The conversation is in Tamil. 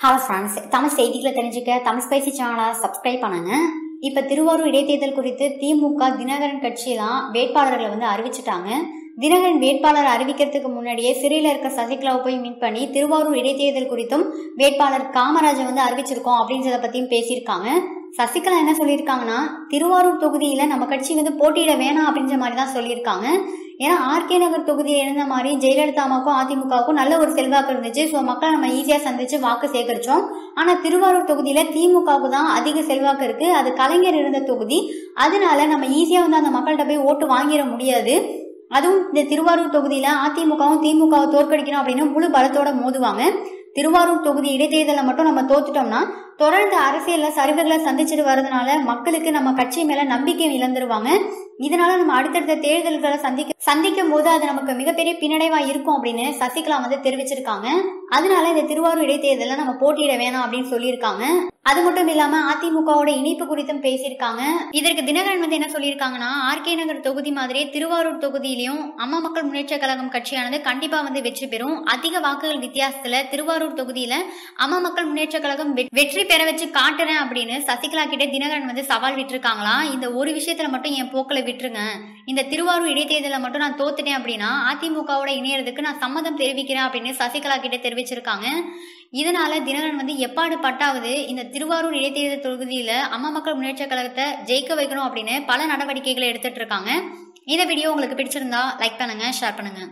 ஹலோ ஃப்ரெண்ட்ஸ், தமிழ் செய்திகளை தெரிஞ்சுக்க தமிழ் ஸ்பைசி சேனலை சப்ஸ்கிரைப் பண்ணுங்க. இப்போ திருவாரூர் இடைத்தேர்தல் குறித்து திமுக தினகரன் கட்சியெல்லாம் வேட்பாளர்களை அறிவிச்சிட்டாங்க. தினகரன் வேட்பாளர் அறிவிக்கிறதுக்கு முன்னாடியே சிறையில் இருக்க சசிகலாவை போய் மீட் பண்ணி திருவாரூர் இடைத்தேர்தல் குறித்தும் வேட்பாளர் காமராஜை அறிவிச்சிருக்கோம் அப்படின்றத பத்தியும் பேசியிருக்காங்க. சசிகலா என்ன சொல்லியிருக்காங்கன்னா, திருவாரூர் தொகுதியில நம்ம கட்சி போட்டியிட வேணாம் அப்படின்ற மாதிரி தான் சொல்லியிருக்காங்க. ஏன்னா ஆர்கே நகர் தொகுதியில் இருந்த மாதிரி ஜெயலலிதாவுக்கும் அதிமுகவுக்கும் நல்ல ஒரு செல்வாக்கு இருந்துச்சு. ஸோ மக்களை நம்ம ஈஸியா சந்திச்சு வாக்கு சேகரிச்சோம். ஆனா திருவாரூர் தொகுதியில திமுகவுக்கு தான் அதிக செல்வாக்கு இருக்கு. அது கலைஞர் இருந்த தொகுதி. அதனால நம்ம ஈஸியா அந்த மக்கள்கிட்ட போய் ஓட்டு வாங்கிட முடியாது. அதுவும் இந்த திருவாரூர் தொகுதியில அதிமுகவும் திமுகவை தோற்கடிக்கணும் அப்படின்னு முழு பலத்தோட மோதுவாங்க. திருவாரூர் தொகுதி இடைத்தேர்தலை மட்டும் நம்ம தோத்துட்டோம்னா தொடர்ந்து அரசியல்ல சரிவுகளை சந்திச்சுட்டு வர்றதுனால மக்களுக்கு நம்ம கட்சி மேல நம்பிக்கை இழந்துருவாங்க. இதனால நம்ம அடுத்தடுத்த தேர்தல்களை சந்திக்கும் போது அது நமக்கு மிகப்பெரிய பின்னடைவா இருக்கும் அப்படின்னு சசிகலா தெரிவிச்சிருக்காங்க. அதனால இந்த திருவாரூர் இடைத்தேர்தல நம்ம போட்டியிட வேணாம் அப்படின்னு சொல்லியிருக்காங்க. அது மட்டும் இல்லாம அதிமுகவோட இணைப்பு குறித்தும் பேசியிருக்காங்க. இதற்கு தினகரன் என்ன சொல்லியிருக்காங்கன்னா, ஆர்கே நகர் தொகுதி மாதிரி திருவாரூர் தொகுதியிலையும் அம்மா மக்கள் முன்னேற்ற கழகம் கட்சியானது கண்டிப்பா வெற்றி பெறும். அதிக வாக்குகள் வித்தியாசத்துல திருவாரூர் தொகுதியில அம்மா மக்கள் முன்னேற்ற கழகம் வெற்றி பெற வச்சு காட்டுறேன் அப்படின்னு சசிகலா கிட்ட தினகரன் சவால் விட்டுருக்காங்களாம். இந்த ஒரு விஷயத்துல மட்டும் என் போக்கில விட்டுருங்க, இந்த திருவாரூர் இடைத்தேர்தலை மட்டும் நான் தோத்துட்டேன் அப்படின்னா அதிமுகவோட இணையறதுக்கு நான் சம்மதம் தெரிவிக்கிறேன் அப்படின்னு சசிகலா கிட்ட தெரிவிச்சிருக்காங்க. இதனால தினகரன் எப்பாடு பட்டாவது இந்த திருவாரூர் இடைத்தேர்தல் தொகுதியில அம்மா மக்கள் முன்னேற்ற கழகத்தை ஜெயிக்க வைக்கணும் அப்படின்னு பல நடவடிக்கைகளை எடுத்துட்டு இருக்காங்க. இந்த வீடியோ உங்களுக்கு பிடிச்சிருந்தா லைக் பண்ணுங்க, ஷேர் பண்ணுங்க.